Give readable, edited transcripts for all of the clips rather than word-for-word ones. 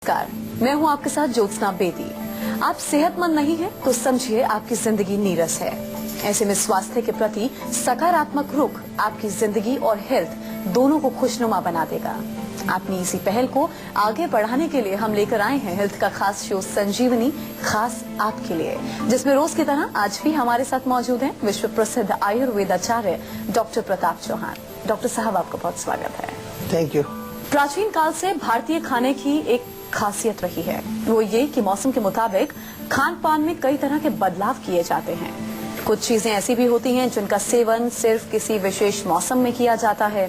नमस्कार, मैं हूं आपके साथ ज्योत्सना बेदी। आप सेहतमंद नहीं हैं तो समझिए आपकी जिंदगी नीरस है। ऐसे में स्वास्थ्य के प्रति सकारात्मक रुख आपकी जिंदगी और हेल्थ दोनों को खुशनुमा बना देगा। अपनी इसी पहल को आगे बढ़ाने के लिए हम लेकर आए हैं हेल्थ का खास शो संजीवनी, खास आपके लिए, जिसमें रोज की तरह आज भी हमारे साथ मौजूद हैं विश्व प्रसिद्ध आयुर्वेदाचार्य डॉक्टर प्रताप चौहान। डॉक्टर साहब, आपका बहुत स्वागत है। Thank you. प्राचीन काल से भारतीय खाने की एक खासियत रही है, वो ये कि मौसम के मुताबिक खान पान में कई तरह के बदलाव किए जाते हैं। कुछ चीजें ऐसी भी होती हैं जिनका सेवन सिर्फ किसी विशेष मौसम में किया जाता है।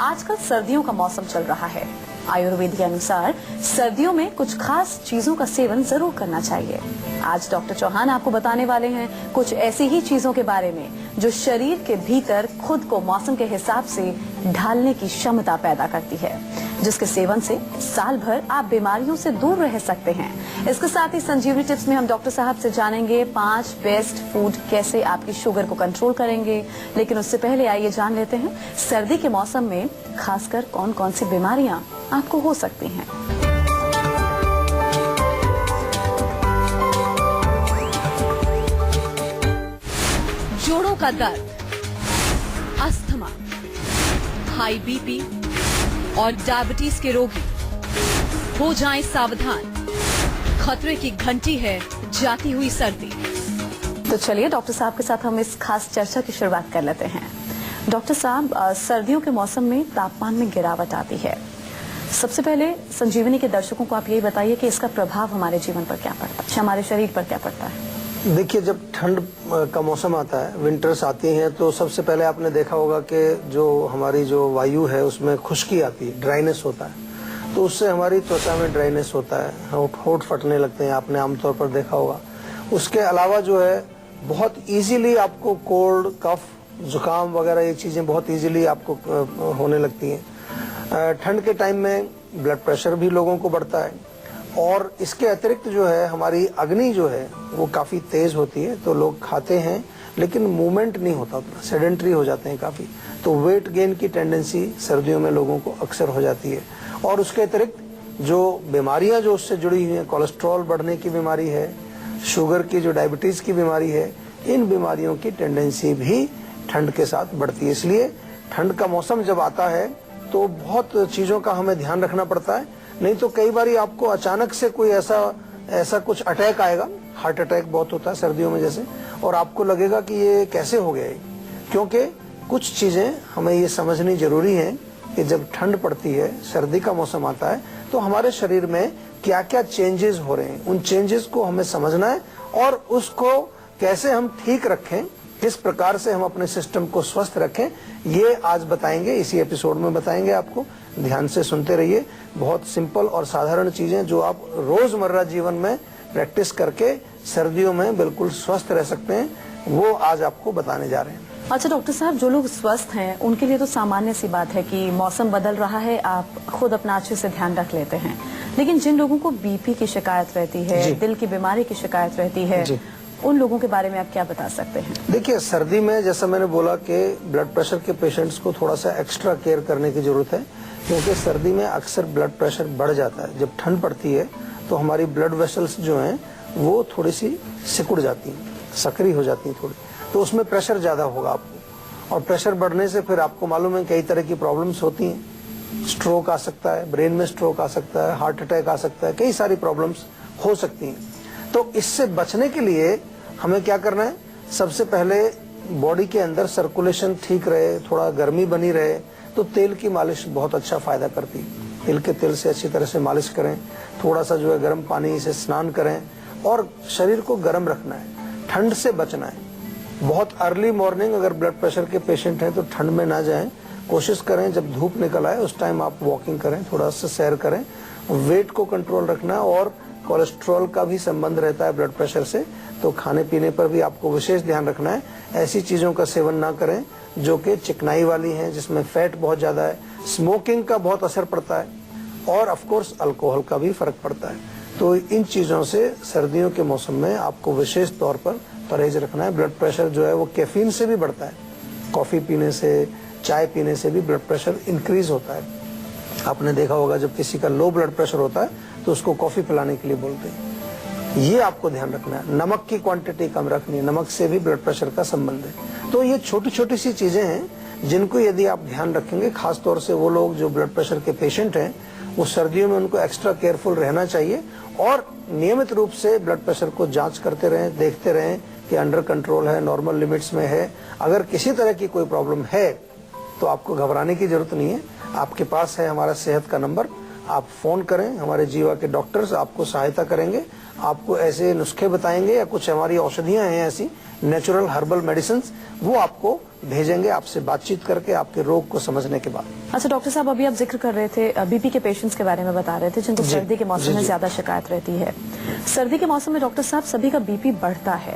आजकल सर्दियों का मौसम चल रहा है। आयुर्वेद के अनुसार सर्दियों में कुछ खास चीजों का सेवन जरूर करना चाहिए। आज डॉक्टर चौहान आपको बताने वाले हैं कुछ ऐसी ही चीजों के बारे में जो शरीर के भीतर खुद को मौसम के हिसाब से ढालने की क्षमता पैदा करती है, जिसके सेवन से साल भर आप बीमारियों से दूर रह सकते हैं। इसके साथ ही संजीवनी टिप्स में हम डॉक्टर साहब से जानेंगे 5 बेस्ट फूड कैसे आपकी शुगर को कंट्रोल करेंगे। लेकिन उससे पहले आइए जान लेते हैं सर्दी के मौसम में खासकर कौन कौन सी बीमारियां आपको हो सकती हैं। जोड़ों का दर्द, अस्थमा, हाई बीपी और डायबिटीज के रोगी हो जाएं सावधान, खतरे की घंटी है जाती हुई सर्दी। तो चलिए डॉक्टर साहब के साथ हम इस खास चर्चा की शुरुआत कर लेते हैं। डॉक्टर साहब, सर्दियों के मौसम में तापमान में गिरावट आती है। सबसे पहले संजीवनी के दर्शकों को आप यही बताइए कि इसका प्रभाव हमारे जीवन पर क्या पड़ता है, हमारे शरीर पर क्या पड़ता है। देखिए, जब ठंड का मौसम आता है, विंटर्स आती हैं, तो सबसे पहले आपने देखा होगा कि जो हमारी जो वायु है उसमें खुश्की आती है, ड्राइनेस होता है। तो उससे हमारी त्वचा में ड्राइनेस होता है, होंठ फटने लगते हैं, आपने आमतौर पर देखा होगा। उसके अलावा जो है बहुत इजीली आपको कोल्ड, कफ, जुकाम वगैरह ये चीजें बहुत इजीली आपको होने लगती हैं। ठंड के टाइम में ब्लड प्रेशर भी लोगों को बढ़ता है। और इसके अतिरिक्त जो है हमारी अग्नि जो है वो काफी तेज होती है, तो लोग खाते हैं लेकिन मूवमेंट नहीं होता, सेडेंट्री हो जाते हैं काफी। तो वेट गेन की टेंडेंसी सर्दियों में लोगों को अक्सर हो जाती है। और उसके अतिरिक्त जो बीमारियां जो उससे जुड़ी हुई हैं, कोलेस्ट्रॉल बढ़ने की बीमारी है, शुगर की जो डायबिटीज की बीमारी है, इन बीमारियों की टेंडेंसी भी ठंड के साथ बढ़ती है। इसलिए ठंड का मौसम जब आता है तो बहुत चीजों का हमें ध्यान रखना पड़ता है। नहीं तो कई बार आपको अचानक से कोई ऐसा कुछ अटैक आएगा, हार्ट अटैक बहुत होता है सर्दियों में जैसे, और आपको लगेगा कि ये कैसे हो गया। क्योंकि कुछ चीजें हमें ये समझनी जरूरी है कि जब ठंड पड़ती है, सर्दी का मौसम आता है, तो हमारे शरीर में क्या क्या चेंजेस हो रहे हैं, उन चेंजेस को हमें समझना है और उसको कैसे हम ठीक रखें, किस प्रकार से हम अपने सिस्टम को स्वस्थ रखें, ये आज बताएंगे, इसी एपिसोड में बताएंगे आपको। ध्यान से सुनते रहिए। बहुत सिंपल और साधारण चीजें जो आप रोजमर्रा जीवन में प्रैक्टिस करके सर्दियों में बिल्कुल स्वस्थ रह सकते हैं, वो आज आपको बताने जा रहे हैं। अच्छा डॉक्टर साहब, जो लोग स्वस्थ हैं उनके लिए तो सामान्य सी बात है कि मौसम बदल रहा है, आप खुद अपना अच्छे से ध्यान रख लेते हैं। लेकिन जिन लोगों को बीपी की शिकायत रहती है, दिल की बीमारी की शिकायत रहती है, उन लोगों के बारे में आप क्या बता सकते हैं। देखिए, सर्दी में जैसा मैंने बोला कि ब्लड प्रेशर के पेशेंट्स को थोड़ा सा एक्स्ट्रा केयर करने की जरूरत है, क्योंकि सर्दी में अक्सर ब्लड प्रेशर बढ़ जाता है। जब ठंड पड़ती है तो हमारी ब्लड वेसल्स जो हैं वो थोड़ी सी सिकुड़ जाती हैं, सक्रिय हो जाती हैं थोड़ी, तो उसमें प्रेशर ज्यादा होगा आपको। और प्रेशर बढ़ने से फिर आपको मालूम है कई तरह की प्रॉब्लम्स होती हैं। स्ट्रोक आ सकता है, ब्रेन में स्ट्रोक आ सकता है, हार्ट अटैक आ सकता है, कई सारी प्रॉब्लम्स हो सकती हैं। तो इससे बचने के लिए हमें क्या करना है, सबसे पहले बॉडी के अंदर सर्कुलेशन ठीक रहे, थोड़ा गर्मी बनी रहे, तो तेल की मालिश बहुत अच्छा फायदा करती है। तिल के तेल से अच्छी तरह से मालिश करें, थोड़ा सा जो है गर्म पानी से स्नान करें और शरीर को गर्म रखना है, ठंड से बचना है। बहुत अर्ली मॉर्निंग अगर ब्लड प्रेशर के पेशेंट हैं तो ठंड में ना जाएं, कोशिश करें जब धूप निकल आए उस टाइम आप वॉकिंग करें, थोड़ा सा सैर करें। वेट को कंट्रोल रखना, और कोलेस्ट्रॉल का भी संबंध रहता है ब्लड प्रेशर से, तो खाने पीने पर भी आपको विशेष ध्यान रखना है। ऐसी चीजों का सेवन ना करें जो कि चिकनाई वाली हैं, जिसमें फैट बहुत ज्यादा है। स्मोकिंग का बहुत असर पड़ता है, और ऑफ कोर्स अल्कोहल का भी फर्क पड़ता है। तो इन चीजों से सर्दियों के मौसम में आपको विशेष तौर पर परहेज रखना है। ब्लड प्रेशर जो है वो कैफीन से भी बढ़ता है, कॉफी पीने से, चाय पीने से भी ब्लड प्रेशर इंक्रीज होता है। आपने देखा होगा जब किसी का लो ब्लड प्रेशर होता है तो उसको कॉफी पिलाने के लिए बोलते हैं। ये आपको ध्यान रखना है। नमक की क्वांटिटी कम रखनी है, नमक से भी ब्लड प्रेशर का संबंध है। तो ये छोटी छोटी सी चीजें हैं जिनको यदि आप ध्यान रखेंगे, खास तौर से वो लोग जो ब्लड प्रेशर के पेशेंट हैं, वो सर्दियों में उनको एक्स्ट्रा केयरफुल रहना चाहिए और नियमित रूप से ब्लड प्रेशर को जांच करते रहें, देखते रहें कि अंडर कंट्रोल है, नॉर्मल लिमिट्स में है। अगर किसी तरह की कोई प्रॉब्लम है तो आपको घबराने की जरूरत नहीं है। आपके पास है हमारा सेहत का नंबर, आप फोन करें, हमारे जीवा के डॉक्टर्स आपको सहायता करेंगे, आपको ऐसे नुस्खे बताएंगे या कुछ हमारी औषधियां हैं ऐसी नेचुरल हर्बल मेडिसिन, वो आपको भेजेंगे आपसे बातचीत करके आपके रोग को समझने के बाद। अच्छा डॉक्टर साहब, अभी आप जिक्र कर रहे थे बीपी के पेशेंट्स के बारे में बता रहे थे जिनको सर्दी के मौसम में ज्यादा शिकायत रहती है। सर्दी के मौसम में डॉक्टर साहब सभी का बीपी बढ़ता है,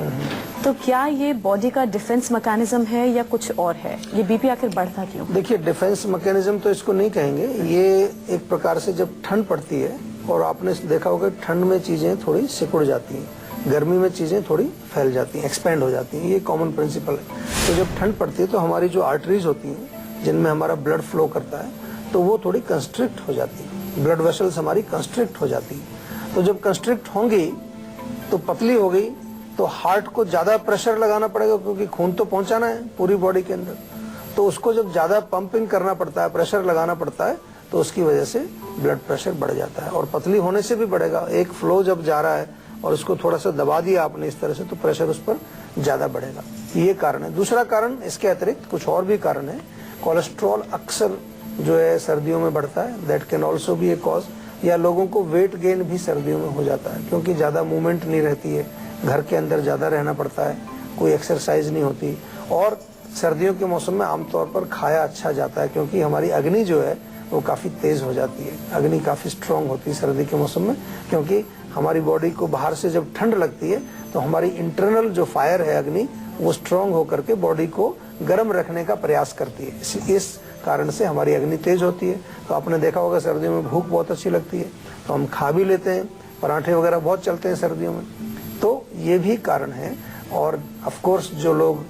तो क्या ये बॉडी का डिफेंस मैकेनिज्म है या कुछ और है? ये बीपी आखिर बढ़ता क्यों? देखिए, डिफेंस मैकेनिज्म तो इसको नहीं कहेंगे। ये एक प्रकार से जब ठंड पड़ती है और आपने देखा होगा ठंड में चीजें थोड़ी सिकुड़ जाती हैं, गर्मी में चीजें थोड़ी फैल जाती हैं, एक्सपेंड हो जाती हैं। ये कॉमन प्रिंसिपल है। तो जब ठंड पड़ती है तो हमारी जो आर्टरीज होती हैं जिनमें हमारा ब्लड फ्लो करता है, तो वो थोड़ी कंस्ट्रिक्ट हो जाती है, ब्लड वेसल्स हमारी कंस्ट्रिक्ट हो जाती है। तो जब कंस्ट्रिक्ट होंगी तो पतली हो गई तो हार्ट को ज्यादा प्रेशर लगाना पड़ेगा, क्योंकि खून तो पहुंचाना है पूरी बॉडी के अंदर। तो उसको जब ज्यादा पंपिंग करना पड़ता है, प्रेशर लगाना पड़ता है, तो उसकी वजह से ब्लड प्रेशर बढ़ जाता है। और पतली होने से भी बढ़ेगा। एक फ्लो जब जा रहा है और उसको थोड़ा सा दबा दिया आपने इस तरह से, तो प्रेशर उस पर ज्यादा बढ़ेगा। ये कारण है। दूसरा कारण इसके अतिरिक्त कुछ और भी कारण है। कोलेस्ट्रॉल अक्सर जो है सर्दियों में बढ़ता है, that can also be A cause. या लोगों को वेट गेन भी सर्दियों में हो जाता है, क्योंकि ज्यादा मूवमेंट नहीं रहती है, घर के अंदर ज्यादा रहना पड़ता है, कोई एक्सरसाइज नहीं होती। और सर्दियों के मौसम में आमतौर पर खाया अच्छा जाता है, क्योंकि हमारी अग्नि जो है वो काफी तेज हो जाती है, अग्नि काफी स्ट्रांग होती है सर्दी के मौसम में, क्योंकि हमारी बॉडी को बाहर से जब ठंड लगती है तो हमारी इंटरनल जो फायर है अग्नि, वो स्ट्रांग होकर के बॉडी को गर्म रखने का प्रयास करती है। इस कारण से हमारी अग्नि तेज होती है। तो आपने देखा होगा सर्दियों में भूख बहुत अच्छी लगती है, तो हम खा भी लेते हैं, पराठे वगैरह बहुत चलते हैं सर्दियों में। तो ये भी कारण है। और ऑफ कोर्स जो लोग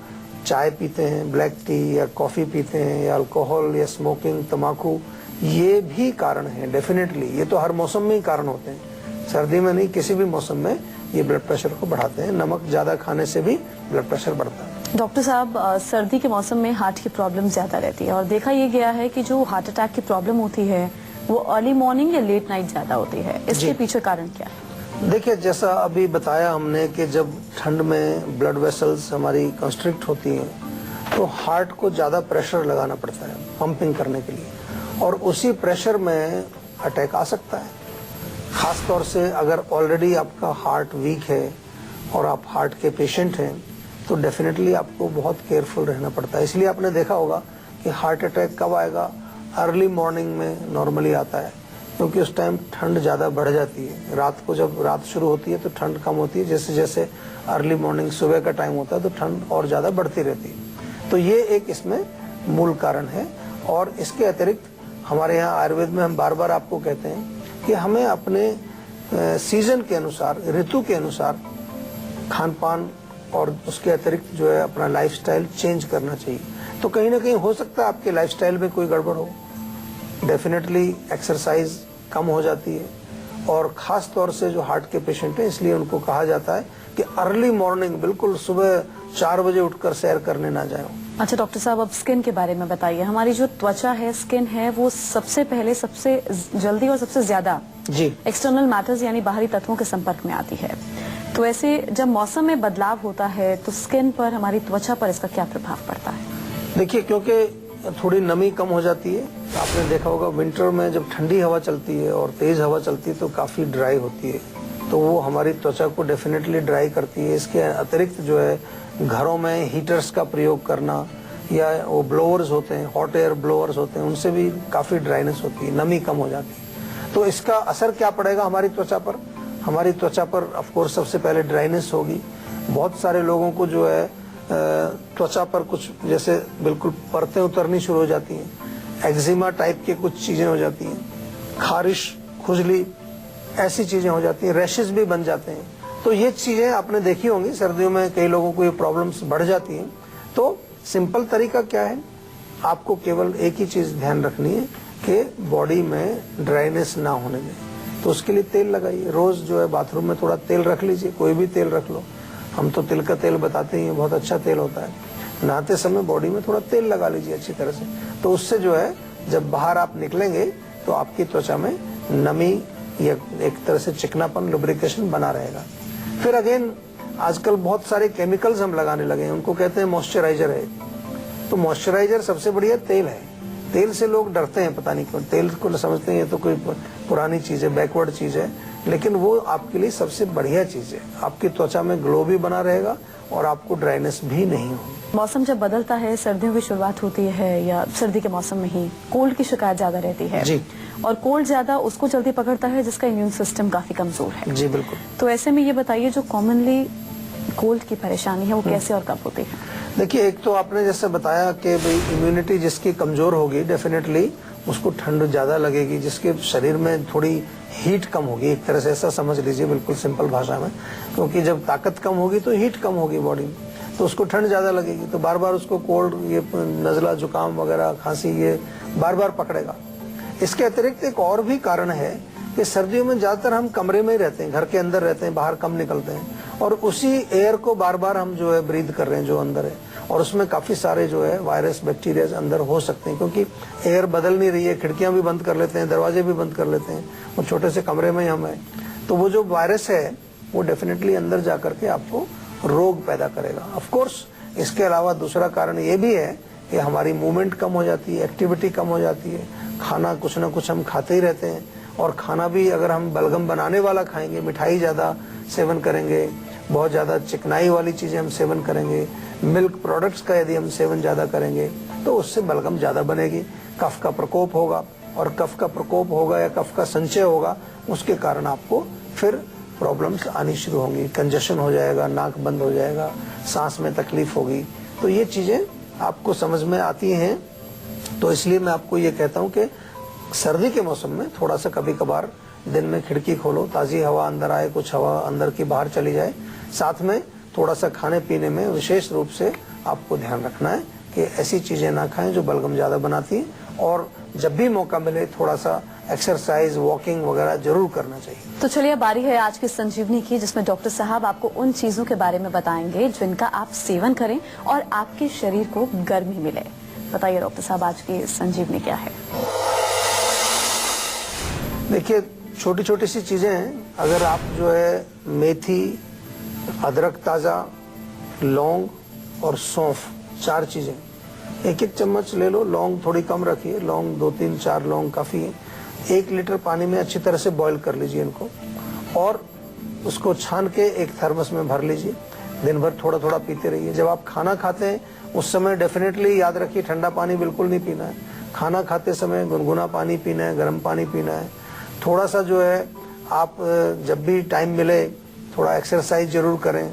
चाय पीते हैं, ब्लैक टी या कॉफी पीते हैं, या अल्कोहल या स्मोकिंग, तम्बाकू, ये भी कारण है डेफिनेटली। ये तो हर मौसम में ही कारण होते हैं, सर्दी में नहीं, किसी भी मौसम में ये ब्लड प्रेशर को बढ़ाते हैं। नमक ज्यादा खाने से भी ब्लड प्रेशर बढ़ता है। डॉक्टर साहब, सर्दी के मौसम में हार्ट की प्रॉब्लम ज्यादा रहती है और देखा ये गया है कि जो हार्ट अटैक की प्रॉब्लम होती है वो अर्ली मॉर्निंग या लेट नाइट ज्यादा होती है। इसके पीछे कारण क्या है? देखिए, जैसा अभी बताया हमने कि जब ठंड में ब्लड वेसल्स हमारी कंस्ट्रिक्ट होती हैं तो हार्ट को ज्यादा प्रेशर लगाना पड़ता है पंपिंग करने के लिए, और उसी प्रेशर में अटैक आ सकता है। खास तौर से अगर ऑलरेडी आपका हार्ट वीक है और आप हार्ट के पेशेंट हैं, तो डेफिनेटली आपको बहुत केयरफुल रहना पड़ता है। इसलिए आपने देखा होगा कि हार्ट अटैक कब आएगा, अर्ली मॉर्निंग में नॉर्मली आता है, क्योंकि उस टाइम ठंड ज्यादा बढ़ जाती है। रात को जब रात शुरू होती है तो ठंड कम होती है, जैसे जैसे अर्ली मॉर्निंग सुबह का टाइम होता है तो ठंड और ज्यादा बढ़ती रहती है। तो ये एक इसमें मूल कारण है। और इसके अतिरिक्त हमारे यहाँ आयुर्वेद में हम बार बार आपको कहते हैं कि हमें अपने सीजन के अनुसार, ऋतु के अनुसार खान पान और उसके अतिरिक्त जो है अपना लाइफस्टाइल चेंज करना चाहिए। तो कहीं ना कहीं हो सकता है आपके लाइफस्टाइल में कोई गड़बड़ हो, डेफिनेटली एक्सरसाइज कम हो जाती है। और खास तौर से जो हार्ट के पेशेंट हैं, इसलिए उनको कहा जाता है कि अर्ली मॉर्निंग बिल्कुल सुबह 4 बजे उठकर सैर करने ना जाए। अच्छा डॉक्टर साहब, अब स्किन के बारे में बताइए। हमारी जो त्वचा है, स्किन है, वो सबसे पहले, सबसे जल्दी और सबसे ज्यादा एक्सटर्नल मैटर्स यानी बाहरी तत्वों के संपर्क में आती है। तो ऐसे जब मौसम में बदलाव होता है तो स्किन पर, हमारी त्वचा पर इसका क्या प्रभाव पड़ता है? देखिए, क्योंकि थोड़ी नमी कम हो जाती है। आपने देखा होगा विंटर में जब ठंडी हवा चलती है और तेज हवा चलती है तो काफी ड्राई होती है, तो वो हमारी त्वचा को डेफिनेटली ड्राई करती है। इसके अतिरिक्त जो है घरों में हीटर्स का प्रयोग करना, या वो ब्लोअर्स होते हैं, हॉट एयर ब्लोअर्स होते हैं, उनसे भी काफी ड्राइनेस होती है, नमी कम हो जाती है। तो इसका असर क्या पड़ेगा हमारी त्वचा पर? हमारी त्वचा पर ऑफ कोर्स सबसे पहले ड्राइनेस होगी। बहुत सारे लोगों को जो है त्वचा पर कुछ जैसे बिल्कुल परतें उतरनी शुरू हो जाती हैं, एक्जिमा टाइप के कुछ चीजें हो जाती हैं, खारिश, खुजली, ऐसी चीजें हो जाती हैं, रैशेस भी बन जाते हैं। तो ये चीजें आपने देखी होंगी, सर्दियों में कई लोगों को ये प्रॉब्लम्स बढ़ जाती हैं। तो सिंपल तरीका क्या है, आपको केवल एक ही चीज ध्यान रखनी है कि बॉडी में ड्राइनेस ना होने दें। तो उसके लिए तेल लगाइए। रोज जो है बाथरूम में थोड़ा तेल रख लीजिए, कोई भी तेल रख लो। हम तो तिल का तेल बताते ही हैं, बहुत अच्छा तेल होता है। नहाते समय बॉडी में थोड़ा तेल लगा लीजिए अच्छी तरह से, तो उससे जो है जब बाहर आप निकलेंगे तो आपकी त्वचा में नमी या एक तरह से चिकनापन, लुब्रिकेशन बना रहेगा। फिर अगेन आजकल बहुत सारे केमिकल्स हम लगाने लगे हैं, उनको कहते हैं मॉइस्चराइजर है। तो मॉइस्चराइजर सबसे बढ़िया तेल है। तेल से लोग डरते हैं, पता नहीं क्यों। तेल को समझते हैं ये तो कोई पुरानी चीज है, बैकवर्ड चीज है, लेकिन वो आपके लिए सबसे बढ़िया चीज है। आपकी त्वचा में ग्लो भी बना रहेगा और आपको ड्राइनेस भी नहीं होगी। मौसम जब बदलता है, सर्दियों की शुरुआत होती है या सर्दी के मौसम में ही कोल्ड की शिकायत ज्यादा रहती है जी। और कोल्ड ज्यादा उसको जल्दी पकड़ता है जिसका इम्यून सिस्टम काफी कमजोर है। जी बिल्कुल। तो ऐसे में ये बताइए, जो कॉमनली कोल्ड की परेशानी है वो कैसे और कब होती है? देखिए, एक तो आपने जैसे बताया कि भाई इम्यूनिटी जिसकी कमजोर होगी डेफिनेटली उसको ठंड ज्यादा लगेगी, जिसके शरीर में थोड़ी हीट कम होगी, एक तरह से ऐसा समझ लीजिए बिल्कुल सिंपल भाषा में। क्योंकि जब ताकत कम होगी तो हीट कम होगी बॉडी में, तो उसको ठंड ज्यादा लगेगी, तो बार बार उसको कोल्ड, ये नजला, जुकाम वगैरह, खांसी ये बार बार पकड़ेगा। इसके अतिरिक्त एक और भी कारण है कि सर्दियों में ज्यादातर हम कमरे में ही रहते हैं, घर के अंदर रहते हैं, बाहर कम निकलते हैं, और उसी एयर को बार बार हम जो है ब्रीथ कर रहे हैं जो अंदर है, और उसमें काफी सारे जो है वायरस, बैक्टीरिया अंदर हो सकते हैं। क्योंकि एयर बदल नहीं रही है, खिड़कियां भी बंद कर लेते हैं, दरवाजे भी बंद कर लेते हैं, वो छोटे से कमरे में ही हम हैं, तो वो जो वायरस है वो डेफिनेटली अंदर जाकर के आपको रोग पैदा करेगा। ऑफ कोर्स इसके अलावा दूसरा कारण ये भी है कि हमारी मूवमेंट कम हो जाती है, एक्टिविटी कम हो जाती है, खाना कुछ ना कुछ हम खाते ही रहते हैं, और खाना भी अगर हम बलगम बनाने वाला खाएंगे, मिठाई ज्यादा सेवन करेंगे, बहुत ज्यादा चिकनाई वाली चीजें हम सेवन करेंगे, मिल्क प्रोडक्ट्स का यदि हम सेवन ज्यादा करेंगे तो उससे बलगम ज्यादा बनेगी, कफ का प्रकोप होगा, और कफ का प्रकोप होगा या कफ का संचय होगा, उसके कारण आपको फिर प्रॉब्लम्स आनी शुरू होंगी, कंजेशन हो जाएगा, नाक बंद हो जाएगा, सांस में तकलीफ होगी। तो ये चीजें आपको समझ में आती हैं। तो इसलिए मैं आपको ये कहता हूँ कि सर्दी के मौसम में थोड़ा सा कभी कभार दिन में खिड़की खोलो, ताजी हवा अंदर आए, कुछ हवा अंदर की बाहर चली जाए। साथ में थोड़ा सा खाने पीने में विशेष रूप से आपको ध्यान रखना है कि ऐसी चीजें ना खाएं जो बलगम ज्यादा बनाती हैं, और जब भी मौका मिले थोड़ा सा एक्सरसाइज, वॉकिंग वगैरह जरूर करना चाहिए। तो चलिए, बारी है आज की संजीवनी की, जिसमें डॉक्टर साहब आपको उन चीजों के बारे में बताएंगे जिनका आप सेवन करें और आपके शरीर को गर्मी मिले। बताइए डॉक्टर साहब, आज की संजीवनी क्या है? देखिए, छोटी छोटी सी चीजें हैं। अगर आप जो है मेथी, अदरक ताजा, लौंग और सौंफ, 4 चीजें, एक एक चम्मच ले लो। लौंग थोड़ी कम रखिए, लौंग 2, 3, 4 लौंग काफी है। 1 लीटर पानी में अच्छी तरह से बॉईल कर लीजिए इनको, और उसको छान के एक थर्मस में भर लीजिए। दिन भर थोड़ा थोड़ा पीते रहिए। जब आप खाना खाते हैं उस समय डेफिनेटली याद रखिए ठंडा पानी बिल्कुल नहीं पीना है। खाना खाते समय गुनगुना पानी पीना है, गर्म पानी पीना है। थोड़ा सा जो है आप जब भी टाइम मिले थोड़ा एक्सरसाइज जरूर करें।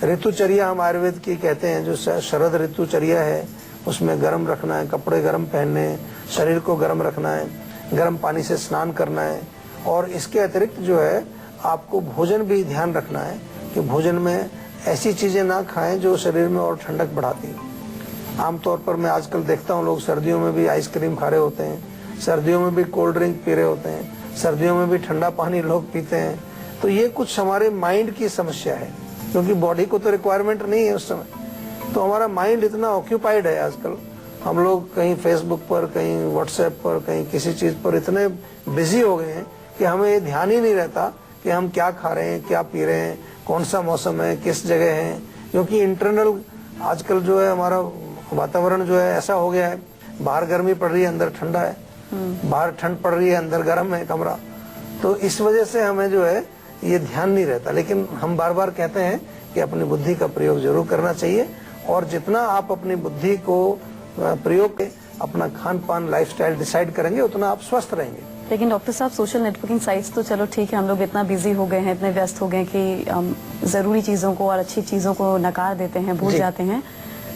ऋतुचर्या हम आयुर्वेद की कहते हैं, जो शरद ऋतुचर्या है उसमें गर्म रखना है, कपड़े गर्म पहनने हैं, शरीर को गर्म रखना है, गर्म पानी से स्नान करना है। और इसके अतिरिक्त जो है आपको भोजन भी ध्यान रखना है कि भोजन में ऐसी चीजें ना खाएं जो शरीर में और ठंडक बढ़ाती है। आमतौर पर मैं आजकल देखता हूँ लोग सर्दियों में भी आइसक्रीम खा रहे होते हैं, सर्दियों में भी कोल्ड ड्रिंक पी रहे होते हैं, सर्दियों में भी ठंडा पानी लोग पीते हैं। तो ये कुछ हमारे माइंड की समस्या है, क्योंकि बॉडी को तो रिक्वायरमेंट नहीं है उस समय। तो हमारा माइंड इतना ऑक्यूपाइड है आजकल, हम लोग कहीं फेसबुक पर, कहीं व्हाट्सएप पर, कहीं किसी चीज पर इतने बिजी हो गए हैं कि हमें ये ध्यान ही नहीं रहता कि हम क्या खा रहे हैं, क्या पी रहे हैं, कौन सा मौसम है, किस जगह है। क्योंकि इंटरनल आजकल जो है हमारा वातावरण जो है ऐसा हो गया है, बाहर गर्मी पड़ रही है, अंदर ठंडा है, बाहर ठंड पड़ रही है, अंदर गर्म है कमरा। तो इस वजह से हमें जो है ये ध्यान नहीं रहता। लेकिन हम बार बार कहते हैं कि अपनी बुद्धि का प्रयोग जरूर करना चाहिए, और जितना आप अपनी बुद्धि को प्रयोग के अपना खान पान, लाइफस्टाइल डिसाइड करेंगे उतना आप स्वस्थ रहेंगे। लेकिन डॉक्टर साहब, सोशल नेटवर्किंग साइट्स तो चलो ठीक है, हम लोग इतना बिजी हो गए हैं, इतने व्यस्त हो गए कि जरूरी चीजों को और अच्छी चीजों को नकार देते हैं, भूल जाते हैं।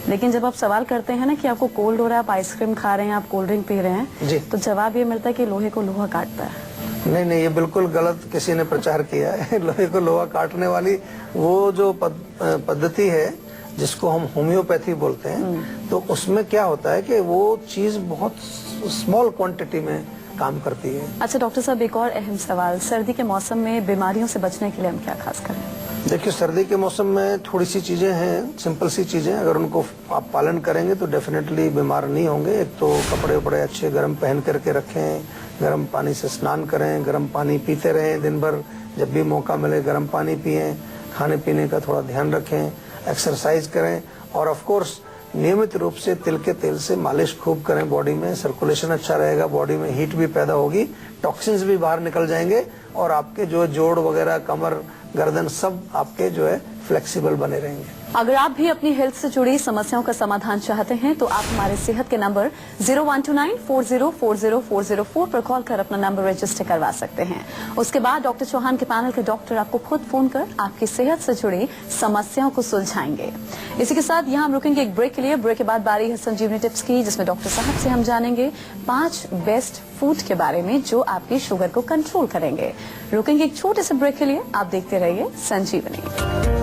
लेकिन जब आप सवाल करते हैं ना कि आपको कोल्ड हो रहा है, आप आइसक्रीम खा रहे हैं, आप कोल्ड ड्रिंक पी रहे हैं, तो जवाब ये मिलता है कि लोहे को लोहा काटता है। नहीं, ये बिल्कुल गलत किसी ने प्रचार किया है। लोहे को लोहा काटने वाली वो जो पद्धति है जिसको हम होम्योपैथी बोलते हैं, तो उसमें क्या होता है कि वो चीज बहुत स्मॉल क्वांटिटी में काम करती है। अच्छा डॉक्टर साहब, एक और अहम सवाल, सर्दी के मौसम में बीमारियों से बचने के लिए हम क्या खास करें? देखिए, सर्दी के मौसम में थोड़ी सी चीजें हैं, सिंपल सी चीजें, अगर उनको आप पालन करेंगे तो डेफिनेटली बीमार नहीं होंगे। एक तो कपड़े उपड़े अच्छे गर्म पहन करके रखें, गर्म पानी से स्नान करें, गर्म पानी पीते रहें दिन भर, जब भी मौका मिले गर्म पानी पिएं, खाने पीने का थोड़ा ध्यान रखें, एक्सरसाइज करें और ऑफ कोर्स नियमित रूप से तिल के तेल से मालिश खूब करें बॉडी में। सर्कुलेशन अच्छा रहेगा, बॉडी में हीट भी पैदा होगी, टॉक्सिन्स भी बाहर निकल जाएंगे और आपके जो जोड़ वगैरह, कमर, गर्दन सब आपके जो है फ्लेक्सिबल बने रहेंगे। अगर आप भी अपनी हेल्थ से जुड़ी समस्याओं का समाधान चाहते हैं तो आप हमारे सेहत के नंबर 0129404040 पर कॉल कर अपना नंबर रजिस्टर करवा सकते हैं। उसके बाद डॉक्टर चौहान के पैनल के डॉक्टर आपको खुद फोन कर आपकी सेहत से जुड़ी समस्याओं को सुलझाएंगे। इसी के साथ यहाँ हम रुकेंगे एक ब्रेक के लिए। ब्रेक के बाद बारी है संजीवनी टिप्स की, जिसमें डॉक्टर साहब से हम जानेंगे 5 बेस्ट फूड के बारे में जो आपकी शुगर को कंट्रोल करेंगे। रुकेंगे एक छोटे से ब्रेक के लिए, आप देखते रहिए संजीवनी।